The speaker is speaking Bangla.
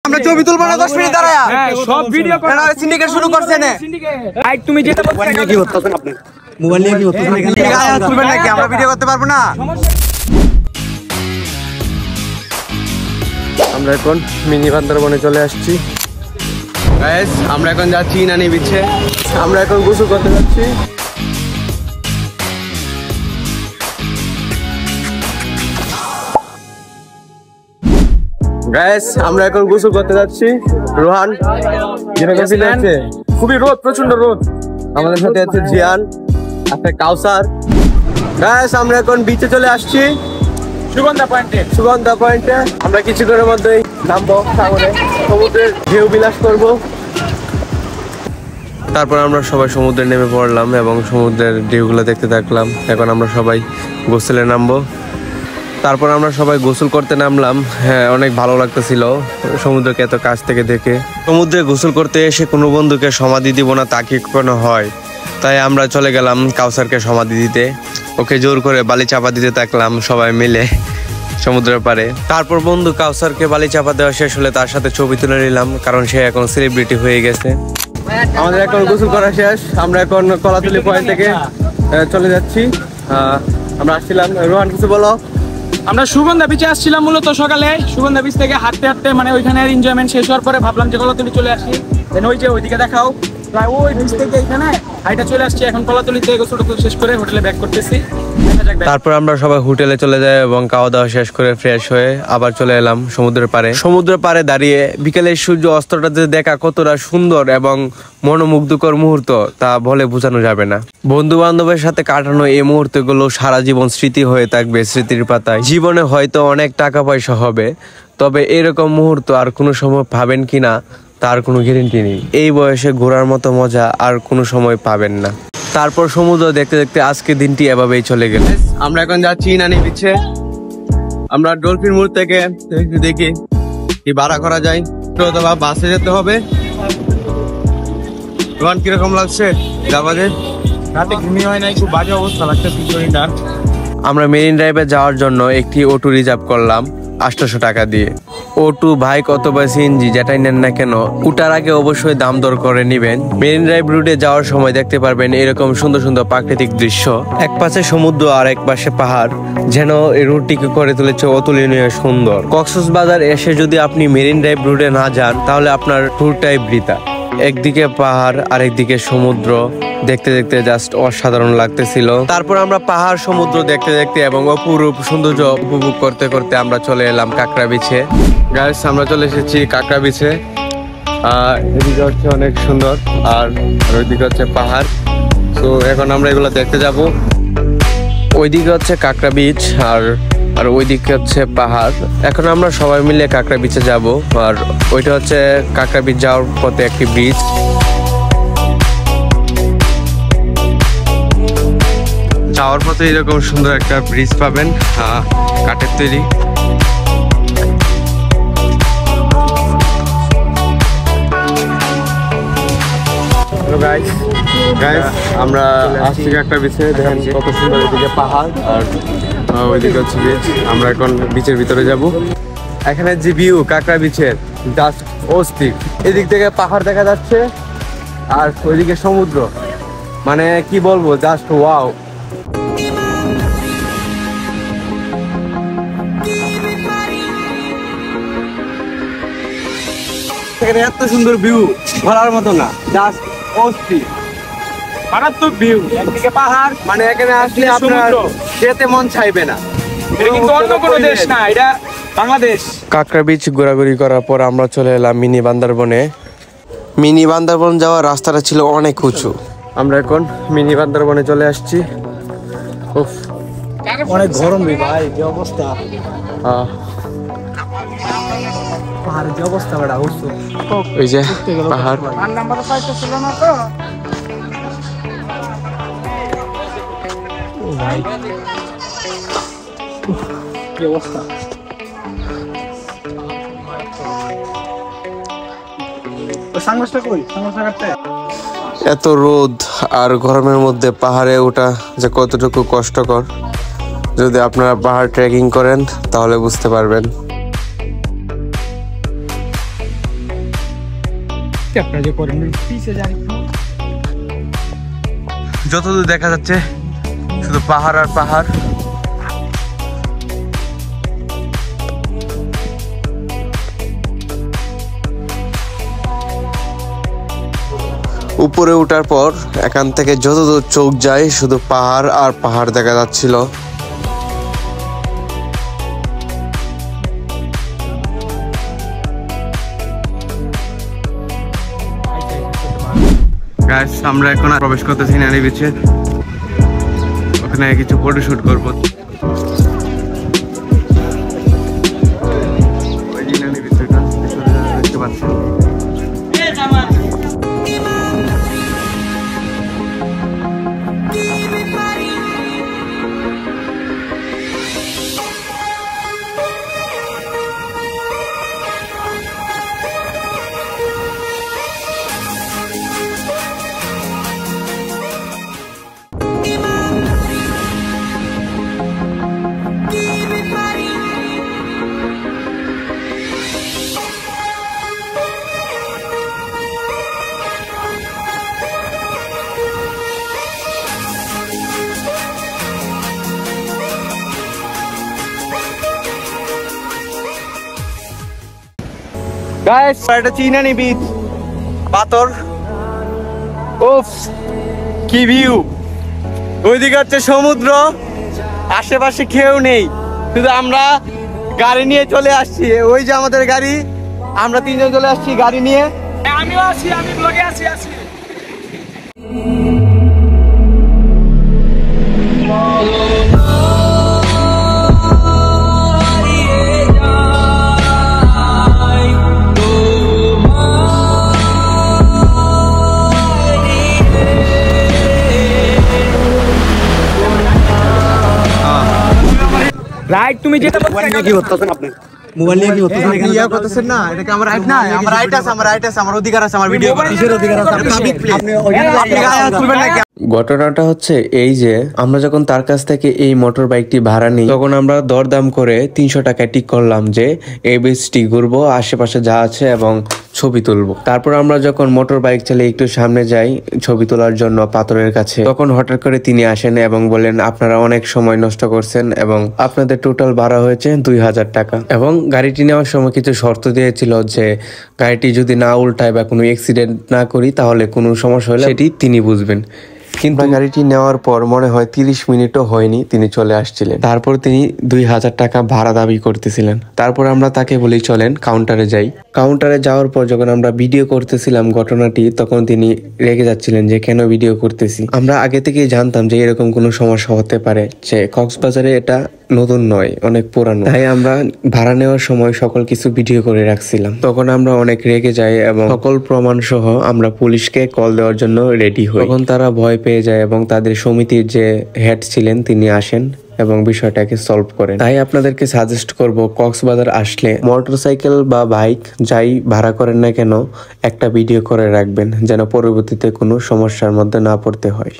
আমরা ছবি তুলবো না 10 মিনিট দাঁড়ায়া। হ্যাঁ সব ভিডিও করে না সিন্ডিকেট শুরু করছে না। ভাই তুমি যেটা বলছো কি হচ্ছে আপনি মোবাইল নিয়ে কি হচ্ছে এখানে তুলবেন নাকি আমরা ভিডিও করতে পারবো না। আমরা এখন মিনি বান্দরবনে চলে আসছি গাইস। আমরা এখন যাচ্ছি নানি বিচে। আমরা এখন গোসল করতে যাচ্ছি। গাইস আমরা এখন গোসল করতে যাচ্ছি। রোহান খুবই রোদ, প্রচন্ড রোদ। আমাদের সাথে আছে জিয়ান, আছে কাউসার। গাইস আমরা এখন বিচে চলে আসছি, সুগন্ধা পয়েন্টে। আমরা কিছুক্ষণের মধ্যেই নামবো সাগরে, সমুদ্রের ঢেউ বিলাস করব। তারপর আমরা সবাই সমুদ্রে নেমে পড়লাম এবং সমুদ্রের ঢেউগুলো দেখতে থাকলাম। এখন আমরা সবাই গোসলে নামবো। তারপর আমরা সবাই গোসল করতে নামলাম। হ্যাঁ, অনেক ভালো লাগতেছিল সমুদ্রকে এত কাছ থেকে দেখে। সমুদ্রে গোসল করতে এসে কোনো বন্ধুকে সমাধি দিব না তা কি কোনো হয়? তাই আমরা চলে গেলাম কাউসারকে সমাধি দিতে। ওকে জোর করে বালি চাপা দিতে থাকলাম সবাই মিলে সমুদ্রের পাড়ে। তারপর বন্ধু কাউসারকে বালি চাপা দেওয়া শেষ হলে তার সাথে ছবি তুলে নিলাম, কারণ সে এখন সেলিব্রিটি হয়ে গেছে। আমাদের এখন গোসল করা শেষ। আমরা এখন কলাতলি পয়েন্ট থেকে চলে যাচ্ছি। আমরা আসছিলাম, রোহান কিছু বলো। আমরা সুগন্ধা বিচে আসছিলাম মূলত সকালে। সুগন্ধা বিচ থেকে হাঁটতে হাঁটতে মানে ওইখানে এনজয়মেন্ট শেষ হওয়ার পরে ভাবলাম যে কলাতলি চলে আসি। দেন ওই যে ওইদিকে দেখাও, প্রায় ওই বিচ থেকে এখানে হাইটা চলে আসছি। এখন কলাতলিতে গোসল শেষ করে হোটেলে ব্যাক করতেছি। তারপর আমরা সবাই হোটেলে চলে যাই এবং খাওয়া দাওয়া শেষ করে ফ্রেশ হয়ে আবার চলে এলাম সমুদ্রের পাড়ে দাঁড়িয়ে বিকেলের সূর্য অস্তটা যে দেখা কতটা সুন্দর এবং মনোমুগ্ধকর মুহূর্ত তা বলে বোঝানো যাবে না। বন্ধু বান্ধবের সাথে কাটানো এই মুহূর্তগুলো সারা জীবন স্মৃতি হয়ে থাকবে স্মৃতির পাতায়। জীবনে হয়তো অনেক টাকা পয়সা হবে, তবে এরকম মুহূর্ত আর কোনো সময় পাবেন কিনা তার কোনো গ্যারান্টি নেই। এই বয়সে ঘোরার মতো মজা আর কোনো সময় পাবেন না। তারপর সমুদ্র দেখতে দেখতে আজকে দিনটি এভাবেই চলে গেল। আমরা এখন যাচ্ছি নানি বিচে। আমরা ডলফিন মোড় থেকে দেখি কি ভাড়া করা যায়, অথবা বাসে যেতে হবে। রোহান কিরকম লাগছে যাবাজে? রাতে ঘুমিয়ে হয় নাই, খুব বাজে অবস্থা লাগতেছে শরীরটা। আমরা মেরিন ড্রাইভে যাওয়ার জন্য একটি অটো রিজার্ভ করলাম 800 টাকা দিয়ে। অটো, বাইক অথবা সিএনজি যেটাই নেন না কেন, উঠার আগে অবশ্যই দাম দর করে নেবেন। মেরিন ড্রাইভ রুটে যাওয়ার সময় দেখতে পারবেন এরকম সুন্দর সুন্দর প্রাকৃতিক দৃশ্য। এক পাশে সমুদ্র আর এক পাশে পাহাড়, যেন এই রুটটিকে করে তুলেছে অতুলনীয় সুন্দর। কক্সবাজার এসে যদি আপনি মেরিন ড্রাইভ রুটে না যান তাহলে আপনার ট্যুরটাই বৃথা। একদিকে পাহাড় আর একদিকে সমুদ্র, দেখতে দেখতে জাস্ট অসাধারণ লাগতেছিল। তারপর আমরা পাহাড় সমুদ্র দেখতে দেখতে এবং অপরূপ সৌন্দর্য উপভোগ করতে করতে আমরা চলে এলাম কাঁকড়া বিচে। গাইস আমরা চলে এসেছি কাঁকড়া বিচে। এদিকে হচ্ছে অনেক সুন্দর আর ওইদিকে হচ্ছে পাহাড়। তো এখন আমরা এগুলো দেখতে যাব। ওইদিকে হচ্ছে কাঁকড়া বিচ আর ওইদিকে হচ্ছে পাহাড়। এখন আমরা সবাই মিলে কাঁকড়া বিচে যাব। আর ওইটা হচ্ছে কাঁকড়া বিচ যাওয়ার পথে একটি ব্রিজ। যাওয়ার পথে এরকম সুন্দর একটা ব্রিজ পাবেন, কাঠের তৈরি। গাইস আমরা আসছি কাঁকড়া বিচে। দেখেন কত সুন্দর, এদিকে পাহাড় আর ওইদিকে হচ্ছে বিচ। আমরা এখন বিচের ভিতরে যাব। এখানে যে ভিউ কাঁকড়া বিচের জাস্ট অস্থির। এদিক থেকে পাহাড় দেখা যাচ্ছে আর ওইদিকে সমুদ্র, মানে কি বলবো, জাস্ট ওয়াও। এখানে এত সুন্দর ভিউ বলার মতো না, জাস্ট অস্থির মারাত্মক ভিউ। একদিকে পাহাড়, মানে এখানে আসলে আপনার যেতে মন চাইবে না। এটা কিন্তু অন্য কোনো দেশ না, এটা বাংলাদেশ। কাঁকড়া বিচ ঘোরাঘুরি করার পর আমরা চলে এলাম মিনি বান্দরবনে। মিনি বান্দরবন যাওয়ার রাস্তাটা ছিল অনেক উঁচু। আমরা এখন মিনি বান্দরবনে চলে আসছি। অনেক গরম রে ভাই, যে অবস্থা পাহাড়ের যে অবস্থা বড় উঁচু। ওই যে পাহাড়। আর নাম্বার 5 ছিল না তো ভাই, কি অবস্থা। সাংবাসটা কই, সাংবাসটা কাটতে। এত রোদ আর গরমের মধ্যে পাহাড়ে ওঠা যে কতটুকু কষ্টকর, যদি আপনারা পাহাড় ট্রেকিং করেন তাহলে বুঝতে পারবেন। স্টেপটা যে করেন পিছে যান একটু। যতদূর দেখা যাচ্ছে শুধু পাহাড় আর পাহাড়। উপরে ওঠার পর এখান থেকে যতদূর চোখ যায় শুধু পাহাড় আর পাহাড় দেখা যাচ্ছিল। গাইস আমরা এখন প্রবেশ করতেছি নানি বিচে, ওখানে কিছু ফটো শুট করবো। দেখতে পাচ্ছেন গাইস, এটা চিনানি বিচ, পাথর। ওফ কি ভিউ! ওইদিকে হচ্ছে সমুদ্র, আশেপাশে কেউ নেই, শুধু আমরা গাড়ি নিয়ে চলে আসছি। ওই যে আমাদের গাড়ি, আমরা তিনজন চলে আসছি গাড়ি নিয়ে। আমিও আছি, আমি ব্লগে আছি। রাইট, তুমি যেটা বলছো কি হচ্ছে আপনি মোবাইল নিয়ে কি হচ্ছে এখানে ইয়া করতেছেন না, এটা কি আমার রাইট না? আমার রাইট আছে, আমার অধিকার আছে, আমার ভিডিও করার অধিকার আছে। পাবলিক প্লেস, আপনি গায়ে তুলবেন না। ঘটনাটা হচ্ছে এই যে আমরা যখন তার কাছ থেকে এই মোটর বাইকটি ভাড়া নিই, তখন আমরা দরদাম করে 300 টাকায় ঠিক করলাম যে এই বিচটি ঘুরবো, আশেপাশে যা আছে এবং ছবি তুলবো। তারপর আমরা যখন মোটর বাইক চালিয়ে একটু সামনে যাই ছবি তোলার জন্য পাথরের কাছে, তখন হঠাৎ করে তিনি আসেন এবং বলেন আপনারা অনেক সময় নষ্ট করছেন এবং আপনাদের টোটাল ভাড়া হয়েছে 2000 টাকা। এবং গাড়িটি নেওয়ার সময় কিছু শর্ত দিয়েছিল যে গাড়িটি যদি না উল্টায় বা কোনো অ্যাক্সিডেন্ট না করি তাহলে কোনো সমস্যা হলে সেটি তিনি বুঝবেন। কিন্তু গাড়িটি নেওয়ার পর মনে হয় 30 মিনিটও হয়নি তিনি চলে আসছিলেন। তারপর তিনি 2000 টাকা ভাড়া দাবি করতেছিলেন। তারপর আমরা তাকে বলি চলেন কাউন্টারে যাই। কাউন্টারে যাওয়ার পর যখন আমরা ভিডিও করতেছিলাম ঘটনাটি, তখন তিনি রেগে যাচ্ছিলেন যে কেন ভিডিও করতেছি। আমরা আগে থেকেই জানতাম যে এরকম কোনো সমস্যা হতে পারে, যে কক্সবাজারে এটা নতুন নয়, অনেক পুরানো। তাই আমরা ভাড়া নেওয়ার সময় সকল কিছু ভিডিও করে রাখছিলাম। তখন আমরা অনেক রেগে যাই এবং সকল প্রমাণ সহ আমরা পুলিশকে কল দেওয়ার জন্য রেডি হই। তখন তারা ভয় পেয়ে যায় এবং তাদের সমিতির যে হেড ছিলেন তিনি আসেন এবং বিষয়টাকে সলভ করেন। তাই আপনাদেরকে সাজেস্ট করব কক্সবাজার আসলে মোটরসাইকেল বা বাইক যাই ভাড়া করেন না কেন একটা ভিডিও করে রাখবেন, যেন পরবর্তীতে কোনো সমস্যার মধ্যে না পড়তে হয়।